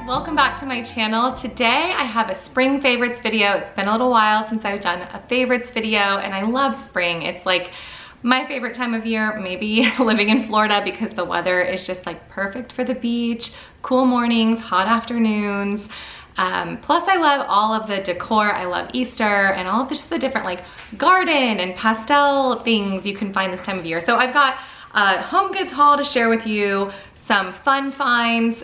welcome back to my channel. Today I have a spring favorites video. It's been a little while since I've done a favorites video and I love spring. It's like my favorite time of year, maybe living in Florida because the weather is just like perfect for the beach, cool mornings, hot afternoons. Plus I love all of the decor. I love Easter and all of just the different like garden and pastel things you can find this time of year. So I've got a HomeGoods haul to share with you, some fun finds,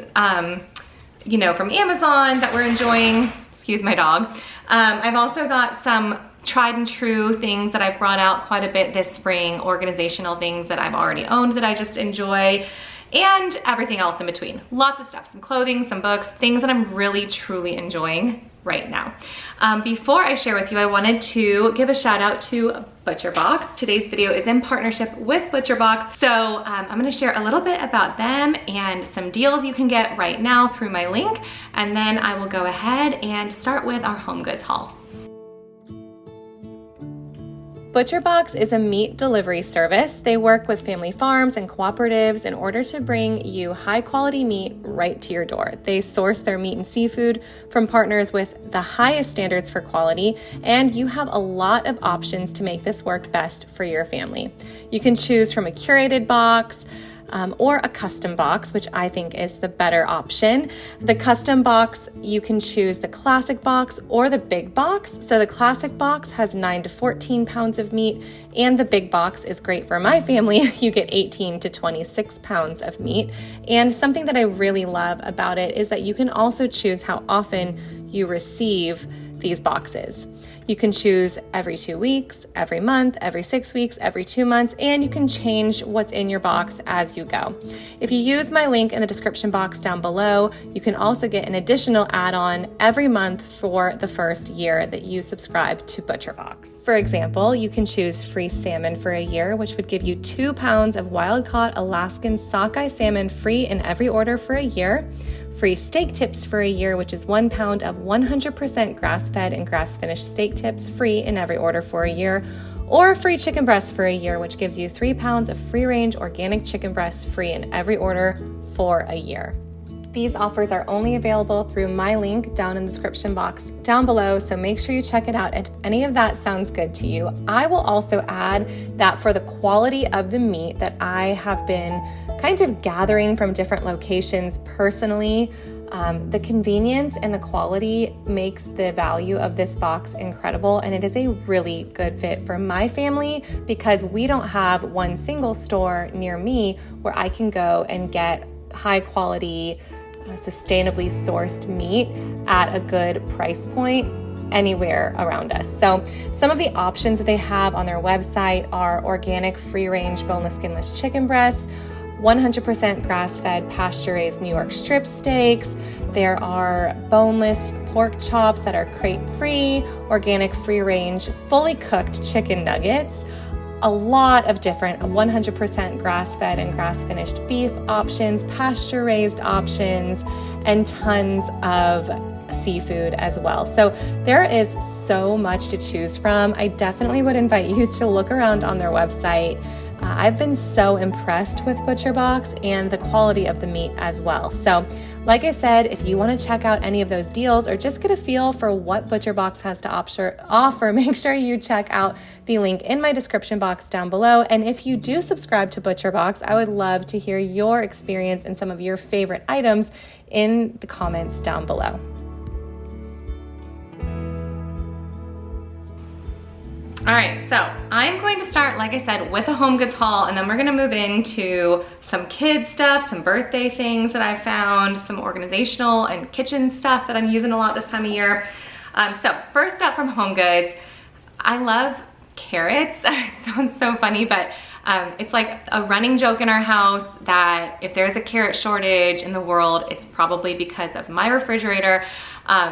you know, from Amazon that we're enjoying. Excuse my dog. I've also got some tried and true things that I've brought out quite a bit this spring, organizational things that I've already owned that I just enjoy, and everything else in between. Lots of stuff, some clothing, some books, things that I'm really truly enjoying right now. Before I share with you, I wanted to give a shout out to ButcherBox. Today's video is in partnership with ButcherBox. So I'm gonna share a little bit about them and some deals you can get right now through my link. And then I will go ahead and start with our HomeGoods haul. ButcherBox is a meat delivery service. They work with family farms and cooperatives in order to bring you high quality meat right to your door. They source their meat and seafood from partners with the highest standards for quality, and you have a lot of options to make this work best for your family. You can choose from a curated box, or a custom box, which I think is the better option. The custom box, you can choose the classic box or the big box. So the classic box has 9 to 14 pounds of meat, and the big box is great for my family. You get 18 to 26 pounds of meat. And something that I really love about it is that you can also choose how often you receive these boxes. You can choose every 2 weeks, every month, every 6 weeks, every 2 months, and you can change what's in your box as you go. If you use my link in the description box down below, you can also get an additional add-on every month for the first year that you subscribe to ButcherBox. For example, you can choose free salmon for a year, which would give you 2 pounds of wild-caught Alaskan sockeye salmon free in every order for a year. Free steak tips for a year, which is 1 pound of 100% grass-fed and grass-finished steak tips free in every order for a year, or free chicken breasts for a year, which gives you 3 pounds of free-range organic chicken breasts free in every order for a year. These offers are only available through my link down in the description box down below, so make sure you check it out if any of that sounds good to you. I will also add that for the quality of the meat that I have been kind of gathering from different locations personally, the convenience and the quality makes the value of this box incredible, and it is a really good fit for my family because we don't have one single store near me where I can go and get high quality, sustainably sourced meat at a good price point anywhere around us. So some of the options that they have on their website are organic free-range boneless skinless chicken breasts, 100% grass-fed pasture-raised New York strip steaks. There are boneless pork chops that are crate-free, organic free-range fully cooked chicken nuggets, a lot of different 100% grass-fed and grass-finished beef options, pasture-raised options, and tons of seafood as well. So there is so much to choose from. I definitely would invite you to look around on their website. I've been so impressed with ButcherBox and the quality of the meat as well. So like I said, if you want to check out any of those deals or just get a feel for what ButcherBox has to offer, make sure you check out the link in my description box down below. And if you do subscribe to ButcherBox, I would love to hear your experience and some of your favorite items in the comments down below. All right, so I'm going to start, like I said, with a HomeGoods haul, and then we're gonna move into some kids stuff, some birthday things that I found, some organizational and kitchen stuff that I'm using a lot this time of year. So first up from HomeGoods, I love carrots. It sounds so funny, but it's like a running joke in our house that if there's a carrot shortage in the world, it's probably because of my refrigerator.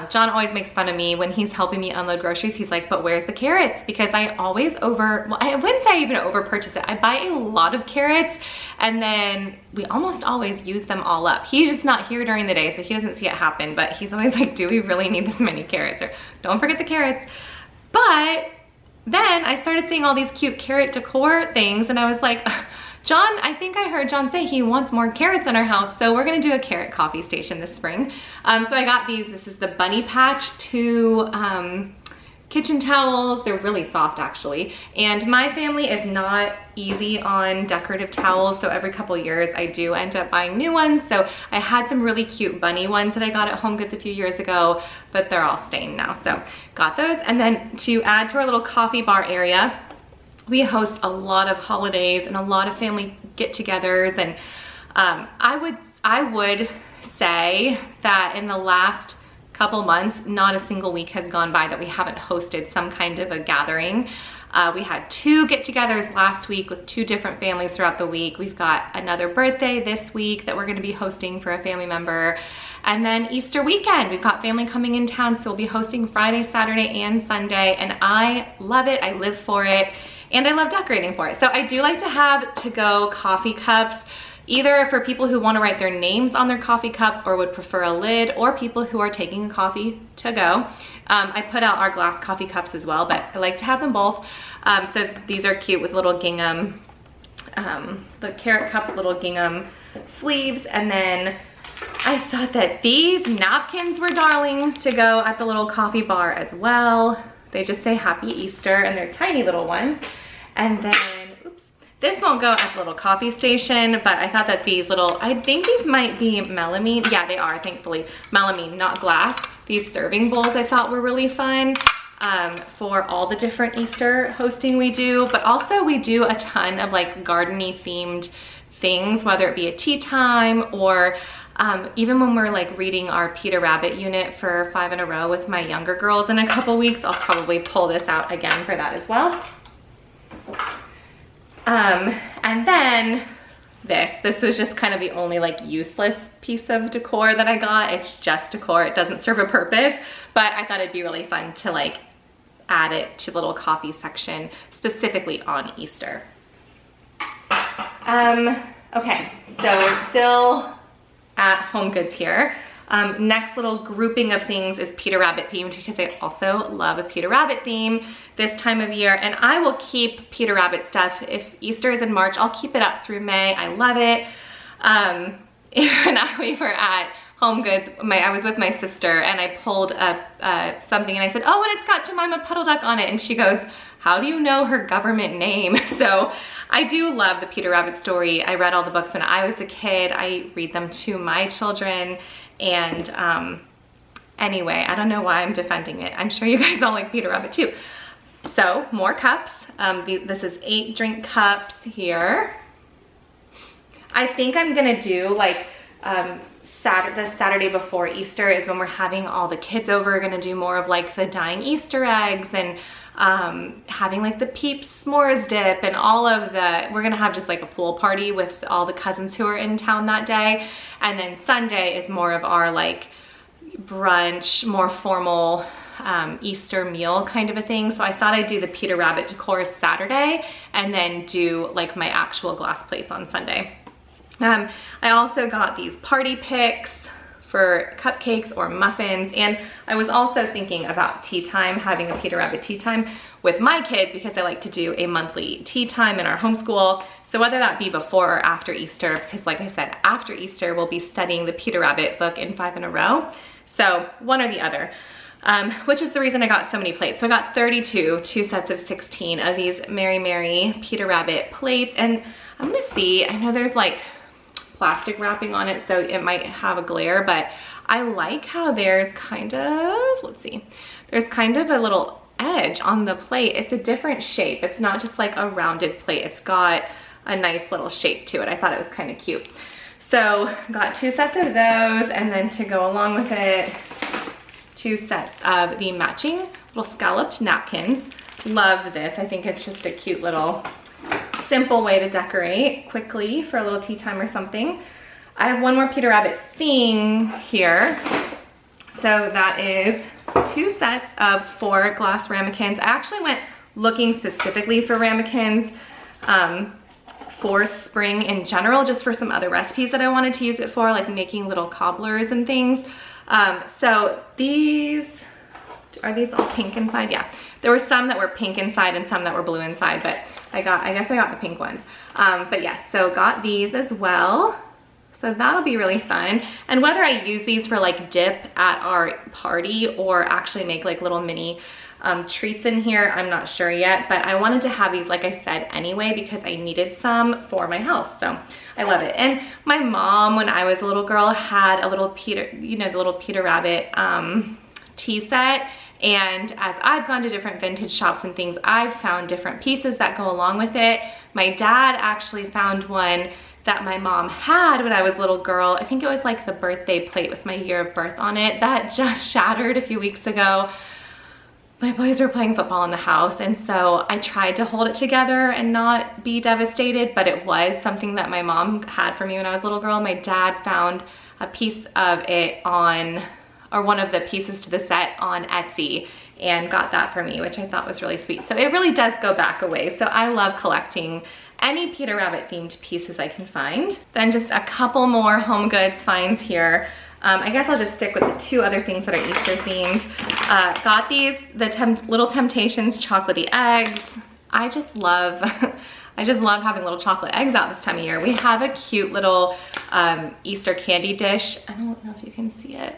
John always makes fun of me when he's helping me unload groceries. He's like, but where's the carrots? Because I always well, I wouldn't say I even over purchase it. I buy a lot of carrots and then we almost always use them all up. He's just not here during the day, so he doesn't see it happen, but he's always like, do we really need this many carrots? Or don't forget the carrots. But then I started seeing all these cute carrot decor things and I was like, John, I think I heard John say he wants more carrots in our house, so we're gonna do a carrot coffee station this spring. So I got these. This is the Bunny Patch 2 kitchen towels. They're really soft actually. And my family is not easy on decorative towels, so every couple years I do end up buying new ones. So I had some really cute bunny ones that I got at HomeGoods a few years ago, but they're all stained now, so got those. And then to add to our little coffee bar area, we host a lot of holidays and a lot of family get-togethers, and I would say that in the last couple months, not a single week has gone by that we haven't hosted some kind of a gathering. We had 2 get-togethers last week with 2 different families throughout the week. We've got another birthday this week that we're gonna be hosting for a family member. And then Easter weekend, we've got family coming in town, so we'll be hosting Friday, Saturday, and Sunday, and I love it, I live for it, and I love decorating for it. So I do like to have to-go coffee cups, either for people who want to write their names on their coffee cups or would prefer a lid, or people who are taking a coffee to go. I put out our glass coffee cups as well, but I like to have them both. So these are cute with little gingham, the carrot cups, little gingham sleeves. And then I thought that these napkins were darling to go at the little coffee bar as well. They just say Happy Easter, and they're tiny little ones. And then, oops, this won't go at the little coffee station, but I thought that these little, I think these might be melamine. Yeah, they are, thankfully, melamine, not glass. These serving bowls I thought were really fun for all the different Easter hosting we do, but also we do a ton of like garden-y themed things, whether it be a tea time or even when we're like reading our Peter Rabbit unit for 5 in a row with my younger girls in a couple weeks, I'll probably pull this out again for that as well. And then this was just kind of the only like useless piece of decor that I got. It's just decor, it doesn't serve a purpose, but I thought it'd be really fun to like add it to the little coffee section specifically on Easter. Okay, so we're still at HomeGoods here. Next little grouping of things is Peter Rabbit themed, because I also love a Peter Rabbit theme this time of year, and I will keep Peter Rabbit stuff. If Easter is in March, I'll keep it up through May. I love it. We were at HomeGoods, I was with my sister, and I pulled up something and I said, oh, and it's got Jemima Puddle Duck on it, and she goes, how do you know her government name? So I do love the Peter Rabbit story. I read all the books when I was a kid. I read them to my children. And anyway, I don't know why I'm defending it. I'm sure you guys all like Peter Rabbit too. So more cups. This is 8 drink cups here. I think I'm gonna do like the Saturday before Easter is when we're having all the kids over. We're gonna do more of like the dying Easter eggs and having like the Peeps s'mores dip and all of the, we're gonna have just like a pool party with all the cousins who are in town that day. And then Sunday is more of our like brunch, more formal Easter meal kind of a thing. So I thought I'd do the Peter Rabbit decor Saturday and then do like my actual glass plates on Sunday. I also got these party picks for cupcakes or muffins, and I was also thinking about tea time, having a Peter Rabbit tea time with my kids, because I like to do a monthly tea time in our homeschool. So whether that be before or after Easter, because like I said, after Easter we'll be studying the Peter Rabbit book in 5 in a row. So one or the other, which is the reason I got so many plates. So I got 32, 2 sets of 16 of these Mary Mary Peter Rabbit plates, and I'm gonna see, I know there's like plastic wrapping on it, so it might have a glare, but I like how there's kind of, let's see, there's kind of a little edge on the plate. It's a different shape. It's not just like a rounded plate. It's got a nice little shape to it. I thought it was kind of cute. So got 2 sets of those, and then to go along with it, 2 sets of the matching little scalloped napkins. Love this. I think it's just a cute little simple way to decorate quickly for a little tea time or something. I have one more Peter Rabbit thing here. So that is 2 sets of 4 glass ramekins. I actually went looking specifically for ramekins for spring in general, just for some other recipes that I wanted to use it for, like making little cobblers and things. So these Are these all pink inside? Yeah. There were some that were pink inside and some that were blue inside, but I guess I got the pink ones. But yes, so got these as well. So that'll be really fun. And whether I use these for like dip at our party or actually make like little mini treats in here, I'm not sure yet, but I wanted to have these, like I said, anyway, because I needed some for my house. So I love it. And my mom, when I was a little girl, had a little Peter, you know, the little Peter Rabbit tea set. And as I've gone to different vintage shops and things, I've found different pieces that go along with it. My dad actually found one that my mom had when I was a little girl. I think it was like the birthday plate with my year of birth on it that just shattered a few weeks ago. My boys were playing football in the house, and so I tried to hold it together and not be devastated, but it was something that my mom had for me when I was a little girl. My dad found a piece of it on, or one of the pieces to the set on Etsy, and got that for me, which I thought was really sweet. So it really does go back a ways. So I love collecting any Peter Rabbit themed pieces I can find. Then just a couple more HomeGoods finds here. I guess I'll just stick with the two other things that are Easter themed. Got these, the Little Temptations chocolatey eggs. I just love having little chocolate eggs out this time of year. We have a cute little Easter candy dish. I don't know if you can see it.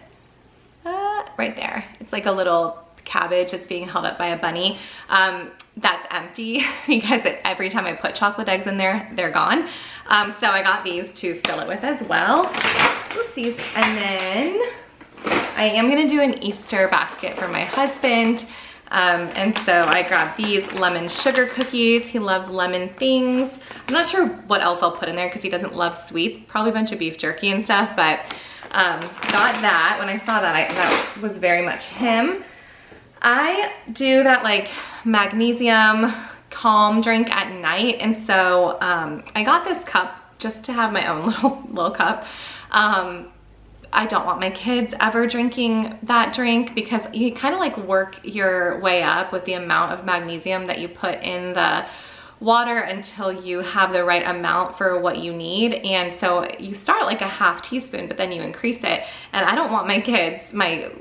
Right there. It's like a little cabbage that's being held up by a bunny. That's empty because every time I put chocolate eggs in there, they're gone. So I got these to fill it with as well. Oopsies. And then I am gonna do an Easter basket for my husband. And so I grabbed these lemon sugar cookies. He loves lemon things. I'm not sure what else I'll put in there because he doesn't love sweets. Probably a bunch of beef jerky and stuff, but got that. When I saw that, that was very much him. I do that like magnesium calm drink at night, and so I got this cup just to have my own little cup. I don't want my kids ever drinking that drink because you kind of like work your way up with the amount of magnesium that you put in the water until you have the right amount for what you need. And so you start like a half teaspoon, but then you increase it. And I don't want my kids, my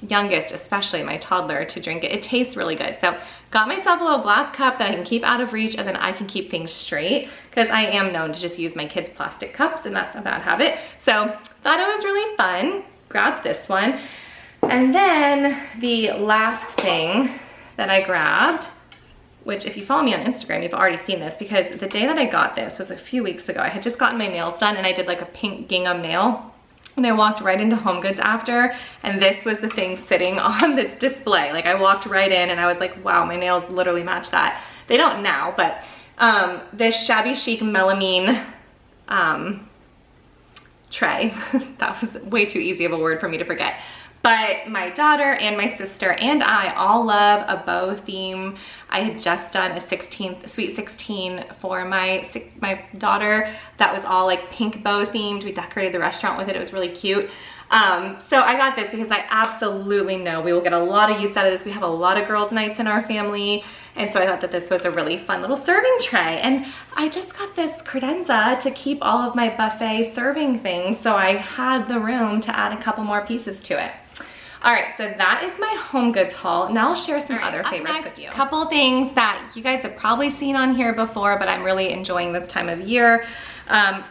youngest, especially my toddler, to drink it. It tastes really good. So got myself a little glass cup that I can keep out of reach, and then I can keep things straight because I am known to just use my kids' plastic cups, and that's a bad habit. So thought it was really fun. Grabbed this one. And then the last thing that I grabbed, which if you follow me on Instagram, you've already seen this, because the day that I got this was a few weeks ago. I had just gotten my nails done and I did like a pink gingham nail. And I walked right into HomeGoods after, and this was the thing sitting on the display. Like I walked right in and I was like, wow, my nails literally match that. They don't now, but this shabby chic melamine tray. That was way too easy of a word for me to forget. But my daughter and my sister and I all love a bow theme. I had just done a sweet 16 for my daughter. That was all like pink bow themed. We decorated the restaurant with it. It was really cute. So I got this because I absolutely know we will get a lot of use out of this. We have a lot of girls' nights in our family. And so I thought that this was a really fun little serving tray. And I just got this credenza to keep all of my buffet serving things. So I had the room to add a couple more pieces to it. All right, so that is my HomeGoods haul. Now I'll share some other favorites with you. A couple things that you guys have probably seen on here before, but I'm really enjoying this time of year.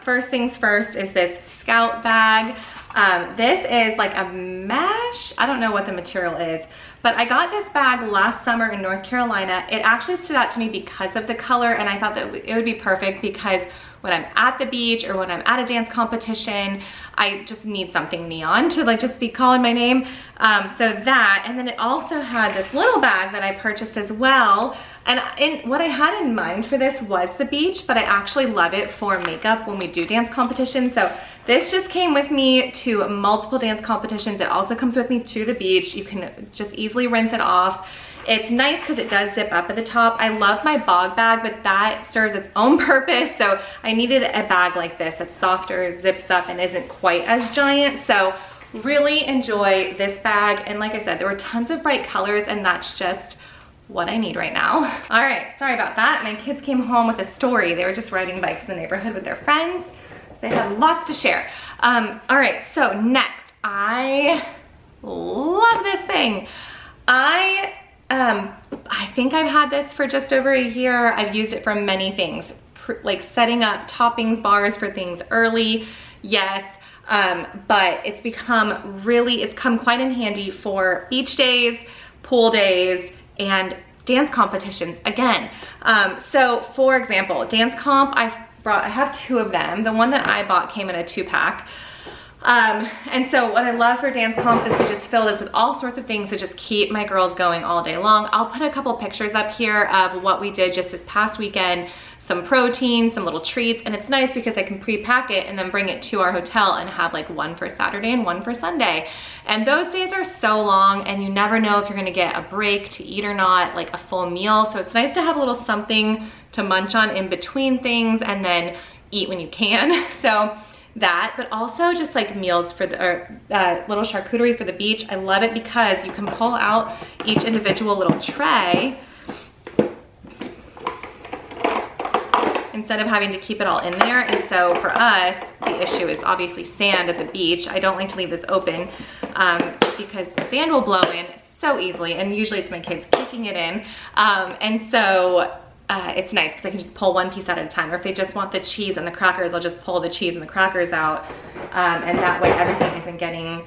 First things first is this Scout bag. This is like a mesh. I don't know what the material is, but I got this bag last summer in North Carolina. It actually stood out to me because of the color, and I thought that it would be perfect because when I'm at the beach or when I'm at a dance competition, I just need something neon to like just be calling my name. So that, and then it also had this little bag that I purchased as well. And what I had in mind for this was the beach, but I actually love it for makeup when we do dance competitions. So this just came with me to multiple dance competitions. It also comes with me to the beach. You can just easily rinse it off. It's nice because it does zip up at the top. I love my bog bag, but that serves its own purpose. So I needed a bag like this that's softer, zips up, and isn't quite as giant. So really enjoy this bag. And like I said, there were tons of bright colors, and that's just what I need right now. All right, sorry about that. My kids came home with a story. They were just riding bikes in the neighborhood with their friends. They had lots to share. All right, so next, I love this thing. I think I've had this for just over a year. I've used it for many things, like setting up toppings bars for things early, yes. But it's come quite in handy for beach days, pool days, and dance competitions again. So for example, dance comp, I have 2 of them. The one that I bought came in a 2-pack. And so what I love for dance comps is to just fill this with all sorts of things to just keep my girls going all day long. I'll put a couple pictures up here of what we did just this past weekend, some protein, some little treats, and it's nice because I can pre-pack it and then bring it to our hotel and have like one for Saturday and one for Sunday. And those days are so long and you never know if you're gonna get a break to eat or not, like a full meal. So it's nice to have a little something to munch on in between things and then eat when you can. So that, but also just like meals for the little charcuterie for the beach. I love it because you can pull out each individual little tray instead of having to keep it all in there. And so for us, the issue is obviously sand at the beach. I don't like to leave this open because the sand will blow in so easily, and usually it's my kids kicking it in. And so it's nice because I can just pull one piece out at a time. Or if they just want the cheese and the crackers, I'll just pull the cheese and the crackers out. And that way everything isn't getting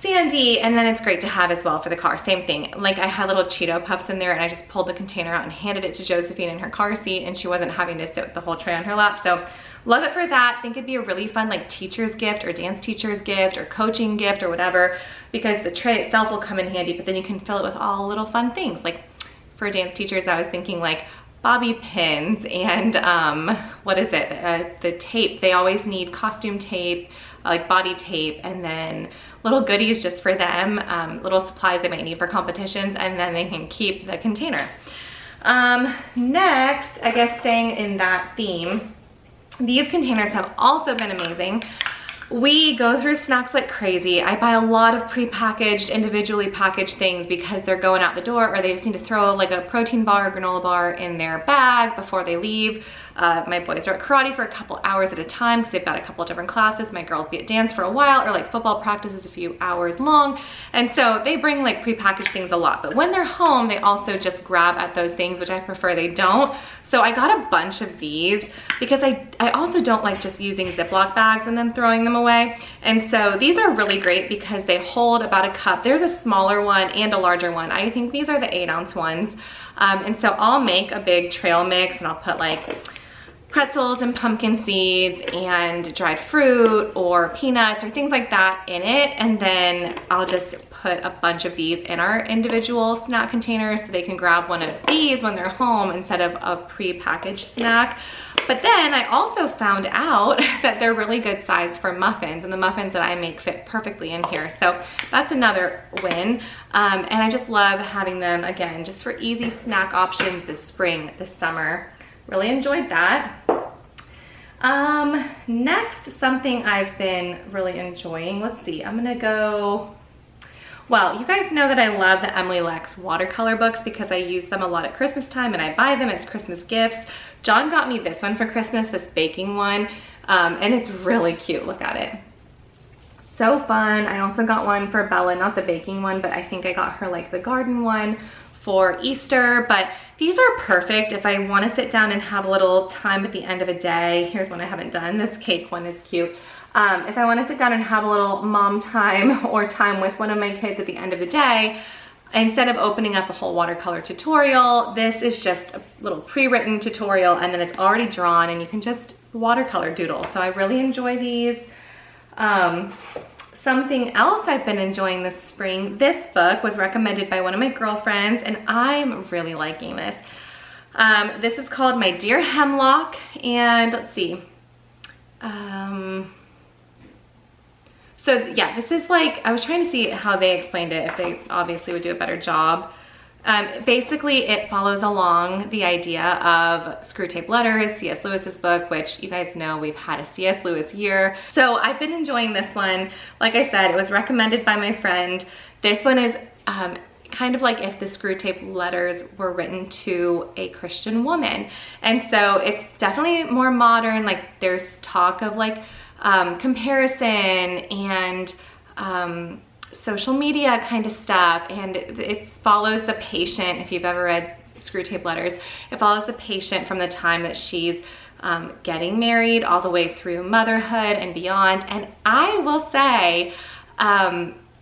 sandy. And then it's great to have as well for the car. Same thing. Like I had little Cheeto Puffs in there and I just pulled the container out and handed it to Josephine in her car seat, and she wasn't having to sit with the whole tray on her lap. So love it for that. I think it'd be a really fun like teacher's gift or dance teacher's gift or coaching gift or whatever, because the tray itself will come in handy, but then you can fill it with all little fun things. Like for dance teachers, I was thinking like bobby pins and what is it? The tape. They always need costume tape, like body tape, and then little goodies just for them, little supplies they might need for competitions, and then they can keep the container. Next, I guess staying in that theme, these containers have also been amazing. We go through snacks like crazy. I buy a lot of pre-packaged, individually packaged things because they're going out the door, or they just need to throw like a protein bar or granola bar in their bag before they leave. My boys are at karate for a couple hours at a time because they've got a couple different classes. My girls be at dance for a while, or like football practice is a few hours long. And so they bring like pre-packaged things a lot. But when they're home, they also just grab at those things, which I prefer they don't. So I got a bunch of these because I also don't like just using Ziploc bags and then throwing them away. And so these are really great because they hold about a cup. There's a smaller one and a larger one. I think these are the 8-ounce ones. And so I'll make a big trail mix and I'll put like pretzels and pumpkin seeds and dried fruit or peanuts or things like that in it. And then I'll just put a bunch of these in our individual snack containers so they can grab one of these when they're home instead of a pre-packaged snack. But then I also found out that they're really good sized for muffins, and the muffins that I make fit perfectly in here. So that's another win. And I just love having them, again, just for easy snack options this spring, this summer. Really enjoyed that. Next, something I've been really enjoying. Let's see, I'm gonna go, well, you guys know that I love the Emily Lex watercolor books because I use them a lot at Christmas time and I buy them as Christmas gifts. John got me this one for Christmas, this baking one, and it's really cute. Look at it. So fun. I also got one for Bella, not the baking one, but I think I got her like the garden one for Easter. But these are perfect if I want to sit down and have a little time at the end of a day. Here's one I haven't done. This cake one is cute. If I want to sit down and have a little mom time or time with one of my kids at the end of the day, instead of opening up a whole watercolor tutorial, this is just a little pre-written tutorial, and then it's already drawn and you can just watercolor doodle. So I really enjoy these. Something else I've been enjoying this spring, this book was recommended by one of my girlfriends and I'm really liking this. This is called My Dear Hemlock, and let's see. So yeah, this is like, I was trying to see how they explained it, if they obviously would do a better job. Basically, it follows along the idea of Screw Tape Letters, C.S. Lewis's book, which you guys know we've had a C.S. Lewis year. So I've been enjoying this one. Like I said, it was recommended by my friend. This one is kind of like if the Screw Tape Letters were written to a Christian woman. And so it's definitely more modern. Like there's talk of like comparison and social media kind of stuff, and it follows the patient. If you've ever read Screw Tape Letters, it follows the patient from the time that she's getting married all the way through motherhood and beyond. And I will say,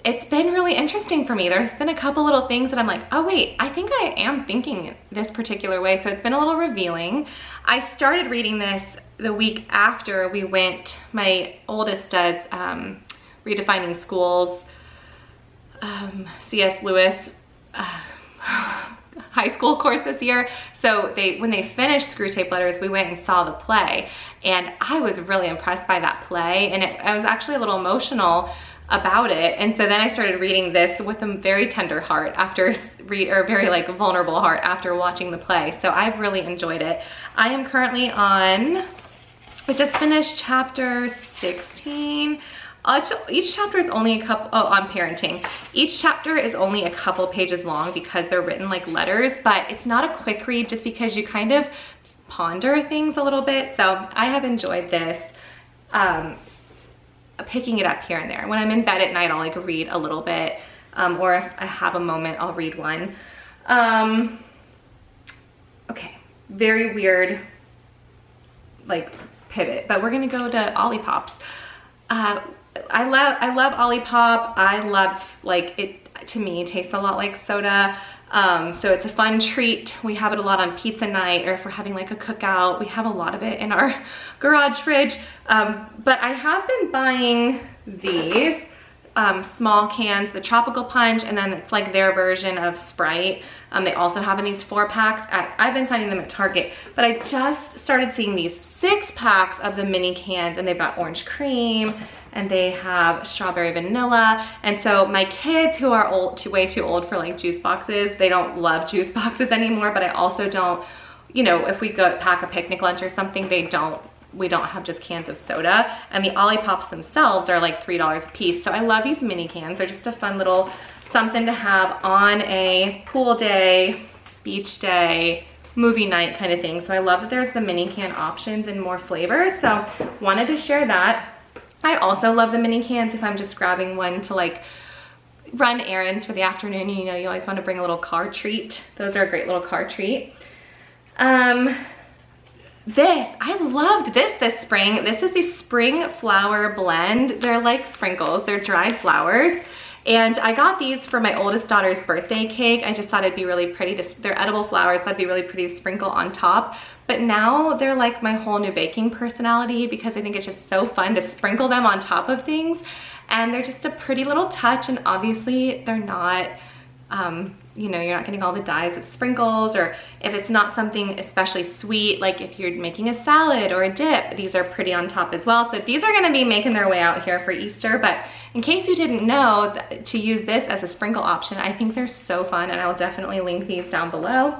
it's been really interesting for me. There's been a couple little things that I'm like, oh wait, I think I am thinking this particular way. So it's been a little revealing. I started reading this the week after we went, my oldest does Redefining Schools, C.S. Lewis high school course this year. So when they finished Screw Tape Letters, we went and saw the play, and I was really impressed by that play, and I was actually a little emotional about it. And so then I started reading this with a very tender heart after very like vulnerable heart after watching the play. So I've really enjoyed it. I am currently I just finished chapter 16. Each chapter is only a couple, on parenting. Each chapter is only a couple pages long because they're written like letters, but it's not a quick read just because you kind of ponder things a little bit. So I have enjoyed this, picking it up here and there. When I'm in bed at night, I'll like read a little bit, or if I have a moment, I'll read one. Okay, very weird like pivot, but we're gonna go to Olipop's. I love Olipop. I love, like, it to me tastes a lot like soda. So it's a fun treat. We have it a lot on pizza night, or if we're having like a cookout, we have a lot of it in our garage fridge. But I have been buying these small cans, the Tropical Punch, and then it's like their version of Sprite. They also have in these 4-packs. I've been finding them at Target, but I just started seeing these 6-packs of the mini cans, and they've got orange cream, and they have strawberry vanilla. And so my kids, who are way too old for like juice boxes, they don't love juice boxes anymore, but I also don't, you know, if we go pack a picnic lunch or something, we don't have just cans of soda. And the Olipops themselves are like $3 a piece. So I love these mini cans. They're just a fun little something to have on a pool day, beach day, movie night kind of thing. So I love that there's the mini can options and more flavors. So wanted to share that. I also love the mini cans if I'm just grabbing one to like run errands for the afternoon. You know, you always want to bring a little car treat. Those are a great little car treat. I loved this spring. This is the spring flower blend. They're like sprinkles, they're dried flowers. And I got these for my oldest daughter's birthday cake. I just thought it'd be really pretty they're edible flowers, so that'd be really pretty to sprinkle on top. But now they're like my whole new baking personality, because I think it's just so fun to sprinkle them on top of things. And they're just a pretty little touch, and obviously they're not, you know, you're not getting all the dyes of sprinkles, or if it's not something especially sweet, like if you're making a salad or a dip, these are pretty on top as well. So these are gonna be making their way out here for Easter, but in case you didn't know to use this as a sprinkle option, I think they're so fun, and I'll definitely link these down below.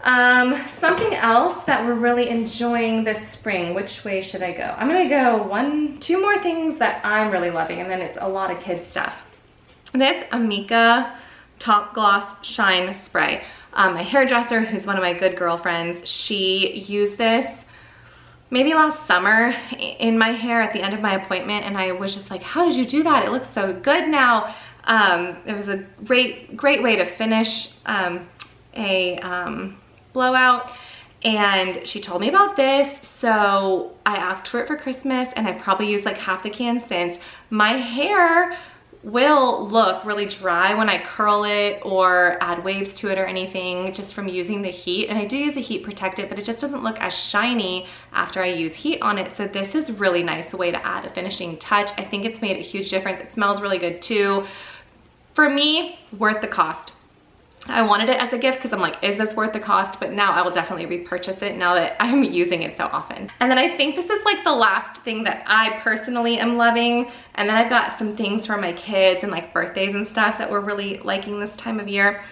Something else that we're really enjoying this spring, which way should I go? I'm gonna go two more things that I'm really loving, and then it's a lot of kids stuff. This Amika Top Gloss Shine Spray. My hairdresser, who's one of my good girlfriends, she used this maybe last summer in my hair at the end of my appointment, and I was just like, how did you do that? It looks so good now. It was a great way to finish a blowout, and she told me about this, so I asked for it for Christmas, and I've probably used like half the can since. My hair will look really dry when I curl it or add waves to it or anything, just from using the heat. And I do use a heat protectant, but it just doesn't look as shiny after I use heat on it. So this is really nice, a way to add a finishing touch. I think it's made a huge difference. It smells really good too. For me, worth the cost. I wanted it as a gift because I'm like, is this worth the cost? But now I will definitely repurchase it now that I'm using it so often. And then I think this is like the last thing that I personally am loving. And then I've got some things for my kids and like birthdays and stuff that we're really liking this time of year.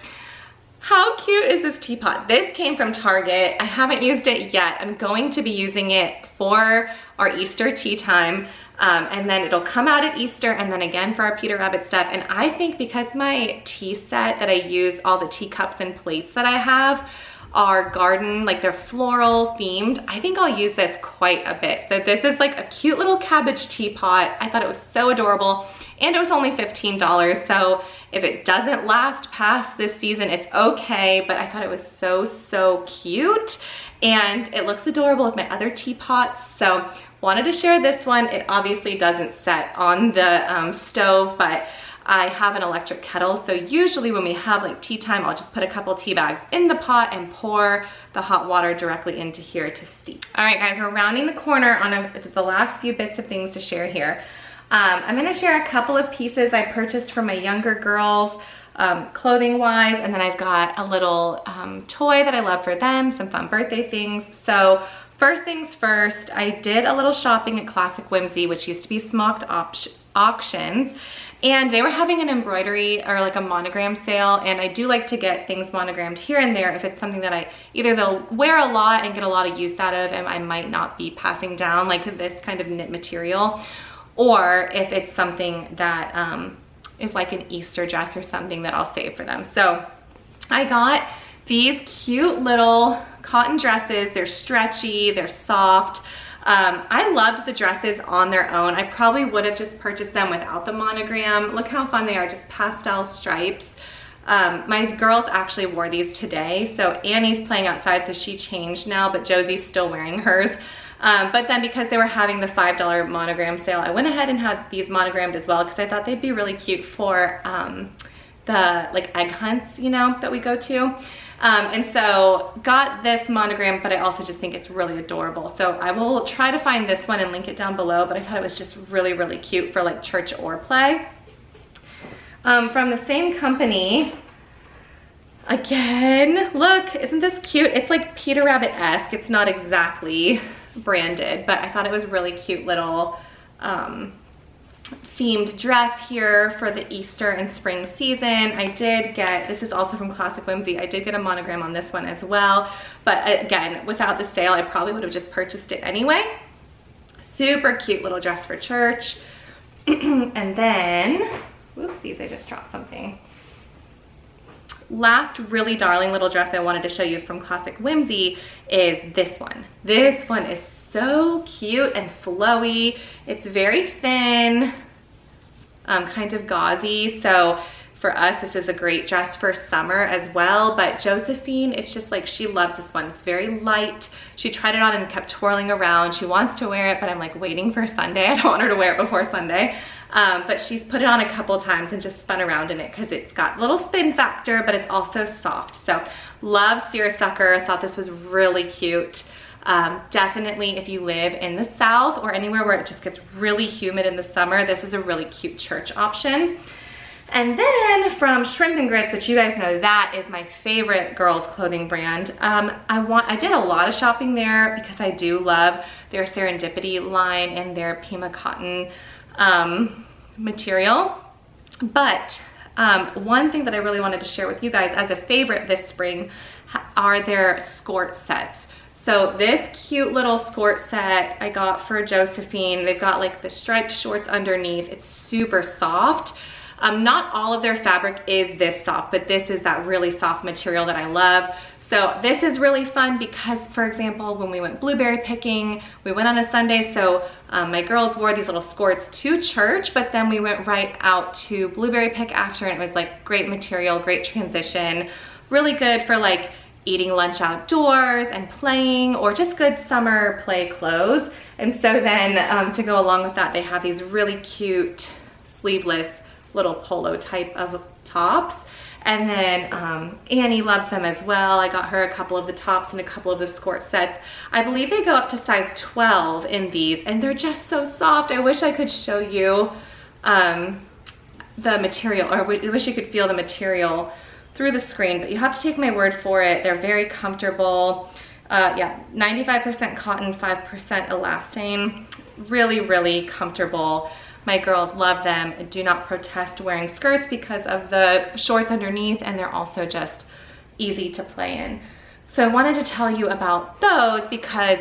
How cute is this teapot? This came from Target. I haven't used it yet. I'm going to be using it for our Easter tea time. And then it'll come out at Easter, and then again for our Peter Rabbit stuff. And I think because my tea set that I use, all the teacups and plates that I have are garden, like they're floral themed. I think I'll use this quite a bit. So this is like a cute little cabbage teapot. I thought it was so adorable, and it was only $15. So if it doesn't last past this season, it's okay, but I thought it was so cute. And it looks adorable with my other teapots. So wanted to share this one. It obviously doesn't set on the stove, but I have an electric kettle. So usually when we have like tea time, I'll just put a couple tea bags in the pot and pour the hot water directly into here to steep. All right, guys, we're rounding the corner on the last few bits of things to share here. I'm gonna share a couple of pieces I purchased for my younger girls, clothing wise, and then I've got a little toy that I love for them, some fun birthday things. So first things first, I did a little shopping at Classic Whimsy, which used to be Smocked Auctions, and they were having an embroidery or like a monogram sale, and I do like to get things monogrammed here and there if it's something that either they'll wear a lot and get a lot of use out of and I might not be passing down, like this kind of knit material, or if it's something that is like an Easter dress or something that I'll save for them. So I got these cute little cotton dresses. They're stretchy, they're soft. I loved the dresses on their own. I probably would have just purchased them without the monogram. Look how fun they are, just pastel stripes. My girls actually wore these today. So Annie's playing outside, so she changed now, but Josie's still wearing hers. But then because they were having the $5 monogram sale, I went ahead and had these monogrammed as well because I thought they'd be really cute for the like egg hunts, you know, that we go to. And so got this monogram, but I also just think it's really adorable. So I will try to find this one and link it down below, but I thought it was just really cute for like church or play. From the same company, again, look, isn't this cute? It's like Peter Rabbit-esque. It's not exactly branded, but I thought it was really cute little themed dress here for the Easter and spring season. I did get, this is also from Classic Whimsy, I did get a monogram on this one as well, but again, without the sale, I probably would have just purchased it anyway. Super cute little dress for church. And then, whoopsies, I just dropped something. Last really darling little dress I wanted to show you from Classic Whimsy is this one. This one is so cute and flowy. It's very thin, kind of gauzy. So for us, this is a great dress for summer as well. But Josephine, it's just like, she loves this one. It's very light. She tried it on and kept twirling around. She wants to wear it, but I'm like waiting for Sunday. I don't want her to wear it before Sunday. But she's put it on a couple times and just spun around in it because it's got a little spin factor, but it's also soft. So love seersucker. Thought this was really cute. Definitely if you live in the South or anywhere where it just gets really humid in the summer, this is a really cute church option. And then from Shrimp and Grits, which you guys know, that is my favorite girls clothing brand. I did a lot of shopping there because I do love their Serendipity line and their Pima cotton material. But one thing that I really wanted to share with you guys as a favorite this spring are their skirt sets. So this cute little skirt set I got for Josephine. They've got like the striped shorts underneath. It's super soft. Not all of their fabric is this soft, but this is that really soft material that I love. So this is really fun because, for example, when we went blueberry picking, we went on a Sunday, so my girls wore these little skirts to church, but then we went right out to blueberry pick after, and it was like great material, great transition, really good for like eating lunch outdoors and playing, or just good summer play clothes. And so then to go along with that, they have these really cute sleeveless little polo type of tops. And then Annie loves them as well. I got her a couple of the tops and a couple of the skirt sets. I believe they go up to size 12 in these, and they're just so soft. I wish I could show you the material, or I wish you could feel the material through the screen, but you have to take my word for it. They're very comfortable. Yeah, 95% cotton, 5% elastane. Really comfortable. My girls love them. Do not protest wearing skirts because of the shorts underneath, and they're also just easy to play in. So I wanted to tell you about those because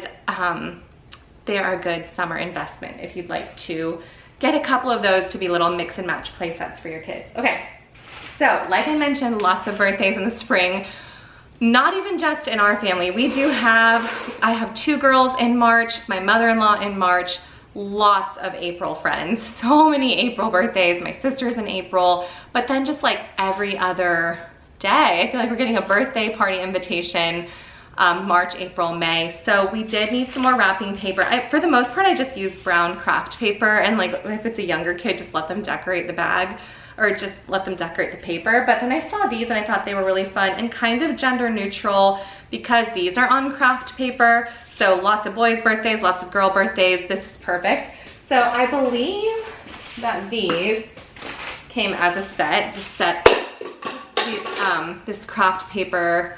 they are a good summer investment if you'd like to get a couple of those to be little mix and match play sets for your kids. Okay, so like I mentioned, lots of birthdays in the spring. not even just in our family. I have 2 girls in March, my mother-in-law in March, lots of April friends, so many April birthdays, my sister's in April, but then just like every other day, I feel like we're getting a birthday party invitation, March, April, May. So we did need some more wrapping paper. For the most part, I just use brown craft paper, and like if it's a younger kid, just let them decorate the bag or just let them decorate the paper. But then I saw these and I thought they were really fun and kind of gender neutral because these are on craft paper. So lots of boys' birthdays, lots of girl birthdays. This is perfect. So I believe that these came as a set. The set, this craft paper,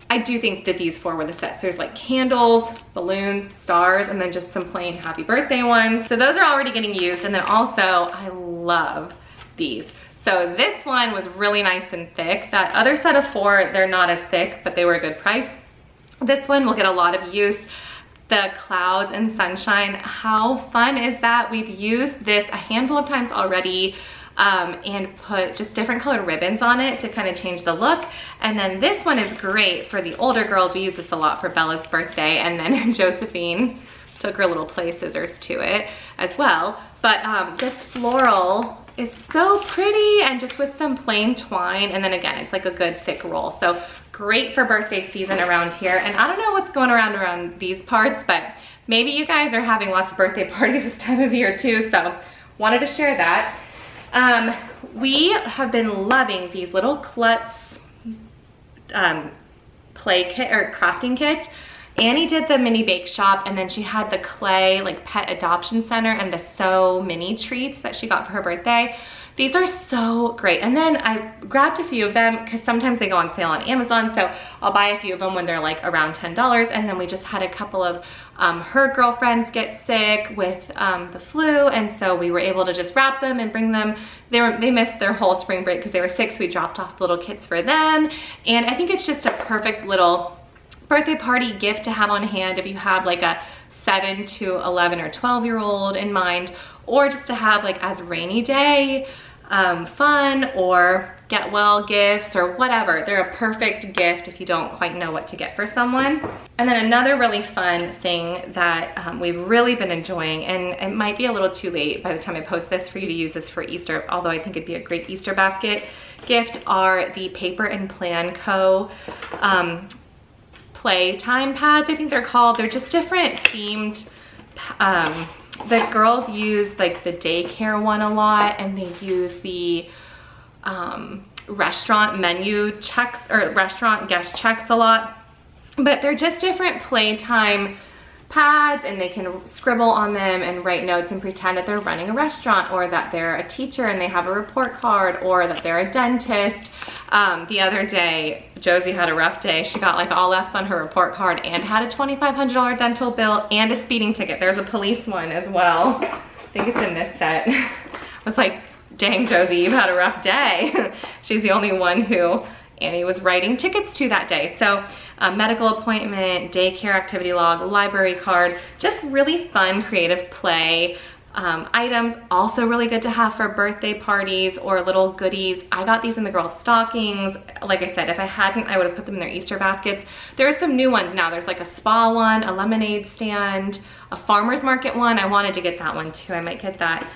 I do think that these 4 were the sets. There's like candles, balloons, stars, and then just some plain happy birthday ones. So those are already getting used. And then also, I love these. So this one was really nice and thick. That other set of 4, they're not as thick, but they were a good price. This one will get a lot of use. The clouds and sunshine, how fun is that? We've used this a handful of times already, and put just different colored ribbons on it to kind of change the look. And then this one is great for the older girls. We use this a lot for Bella's birthday, and then Josephine took her little play scissors to it as well. But this floral is so pretty, and just with some plain twine, and then again, it's like a good thick roll. So great for birthday season around here. And I don't know what's going around these parts, but maybe you guys are having lots of birthday parties this time of year too, so wanted to share that. We have been loving these little klutz play kit or crafting kits. Annie did the mini bake shop, and then she had the clay like pet adoption center and the So Mini treats that she got for her birthday. These are so great. And then I grabbed a few of them because sometimes they go on sale on Amazon, so I'll buy a few of them when they're like around $10. And then we just had a couple of her girlfriends get sick with the flu, and so we were able to just wrap them and bring them. They missed their whole spring break because they were sick, so we dropped off little kits for them. And I think it's just a perfect little birthday party gift to have on hand if you have like a 7 to 11 or 12-year-old in mind, or just to have like as rainy day fun or get well gifts or whatever. They're a perfect gift if you don't quite know what to get for someone. And then another really fun thing that we've really been enjoying, and it might be a little too late by the time I post this for you to use this for Easter, although I think it'd be a great Easter basket gift, are the Paper and Plan Co. Playtime pads, I think they're called. They're just different themed. The girls use like the daycare one a lot, and they use the restaurant menu checks or restaurant guest checks a lot. But they're just different playtime pads, and they can scribble on them and write notes and pretend that they're running a restaurant, or that they're a teacher and they have a report card, or that they're a dentist. The other day, Josie had a rough day. She got like all F's on her report card and had a $2,500 dental bill and a speeding ticket. There's a police one as well. I think it's in this set. I was like, dang, Josie, you've had a rough day. She's the only one who Annie was writing tickets to that day. So medical appointment, daycare activity log, library card, just really fun creative play items. Also really good to have for birthday parties or little goodies. I got these in the girls' stockings. Like I said, if I hadn't, I would have put them in their Easter baskets. There are some new ones now. There's like a spa one, a lemonade stand, a farmer's market one. I wanted to get that one too. I might get that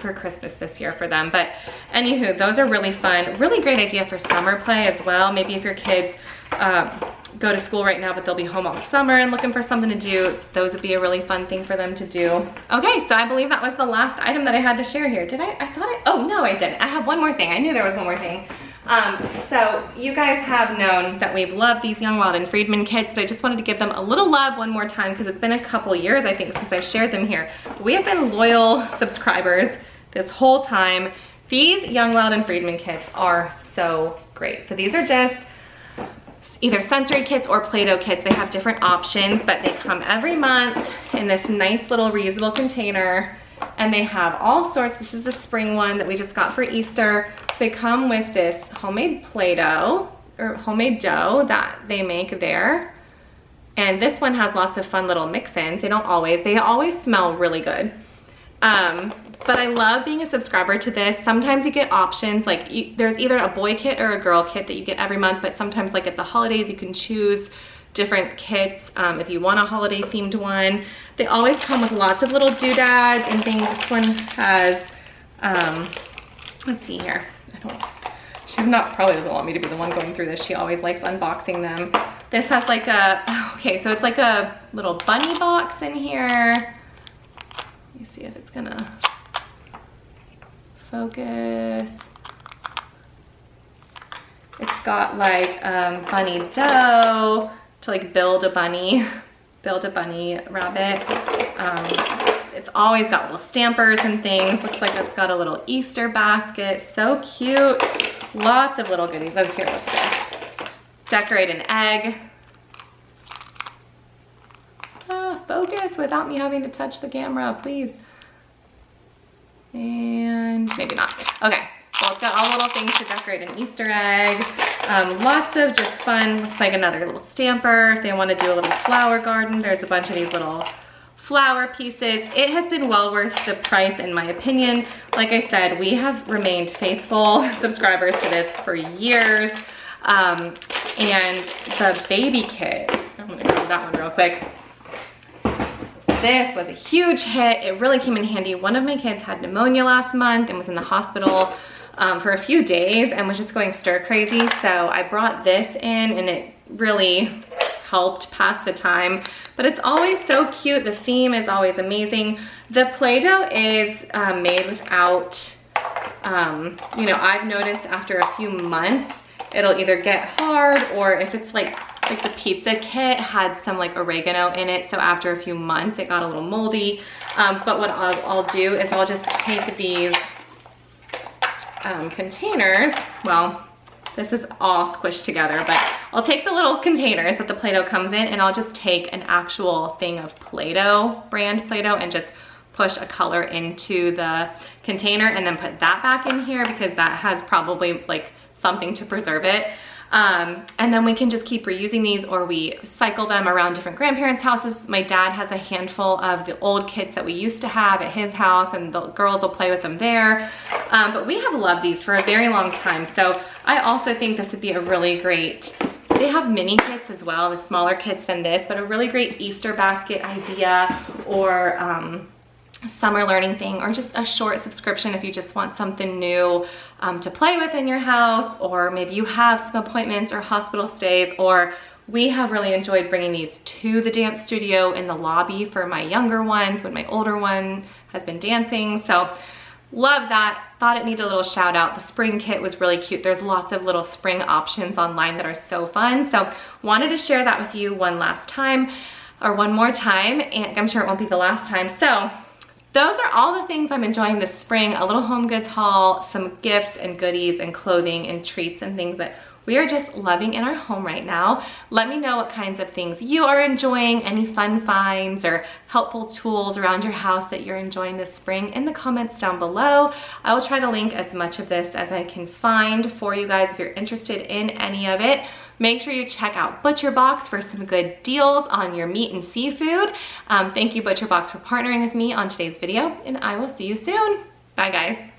for Christmas this year for them. But anywho, those are really fun. Really great idea for summer play as well. Maybe if your kids go to school right now, but they'll be home all summer and looking for something to do, those would be a really fun thing for them to do. Okay, so I believe that was the last item that I had to share here. Did I thought I, oh no, I didn't. I have one more thing. I knew there was one more thing. So you guys have known that we've loved these Young, Wild, and Friedman kits, but I just wanted to give them a little love one more time because it's been a couple years, I think, since I've shared them here. We have been loyal subscribers this whole time. These Young, Wild, and Friedman kits are so great. So these are just either sensory kits or Play-Doh kits. They have different options, but they come every month in this nice little reusable container, and they have all sorts. This is the spring one that we just got for Easter. So they come with this homemade Play-Doh or homemade dough that they make there. And this one has lots of fun little mix-ins. They always smell really good. But I love being a subscriber to this. Sometimes you get options, like there's either a boy kit or a girl kit that you get every month, but sometimes like at the holidays you can choose different kits if you want a holiday themed one. They always come with lots of little doodads and things. This one has, let's see here. She's probably doesn't want me to be the one going through this. She always likes unboxing them. This has like okay, so it's like a little bunny box in here. Let me see if it's gonna focus. It's got like bunny dough to like build a bunny rabbit. It's always got little stampers and things. Looks like it's got a little Easter basket. So cute. Lots of little goodies. Oh, here, what's this? Decorate an egg. Focus without me having to touch the camera, please. And maybe not. Okay, well, it's got all little things to decorate an Easter egg. Lots of just fun, looks like another little stamper. If they want to do a little flower garden, there's a bunch of these little flower pieces. It has been well worth the price in my opinion. Like I said, we have remained faithful subscribers to this for years. And the baby kit, I'm gonna grab that one real quick. This was a huge hit. It really came in handy. One of my kids had pneumonia last month and was in the hospital for a few days and was just going stir crazy. So I brought this in and it really helped pass the time. But it's always so cute. The theme is always amazing. The Play-Doh is made without, you know, I've noticed after a few months, it'll either get hard or if it's like the pizza kit had some like oregano in it. So after a few months, it got a little moldy. But what I'll do is I'll just take these containers. Well, this is all squished together, but I'll take the little containers that the Play-Doh comes in and I'll just take an actual thing of Play-Doh, brand Play-Doh, and just push a color into the container and then put that back in here because that has probably like something to preserve it. And then we can just keep reusing these or we cycle them around different grandparents' houses. My dad has a handful of the old kits that we used to have at his house and the girls will play with them there. But we have loved these for a very long time. So I also think this would be a really great, they have mini kits as well, the smaller kits than this, but a really great Easter basket idea or summer learning thing or just a short subscription if you just want something new to play with in your house, or maybe you have some appointments or hospital stays, or we have really enjoyed bringing these to the dance studio in the lobby for my younger ones when my older one has been dancing. So love that. Thought it needed a little shout out. The spring kit was really cute. There's lots of little spring options online that are so fun. So wanted to share that with you one last time or one more time, and I'm sure it won't be the last time. So those are all the things I'm enjoying this spring. A little HomeGoods haul, some gifts and goodies and clothing and treats and things that we are just loving in our home right now. Let me know what kinds of things you are enjoying, any fun finds or helpful tools around your house that you're enjoying this spring in the comments down below. I will try to link as much of this as I can find for you guys if you're interested in any of it. Make sure you check out ButcherBox for some good deals on your meat and seafood. Thank you, ButcherBox, for partnering with me on today's video, and I will see you soon. Bye, guys.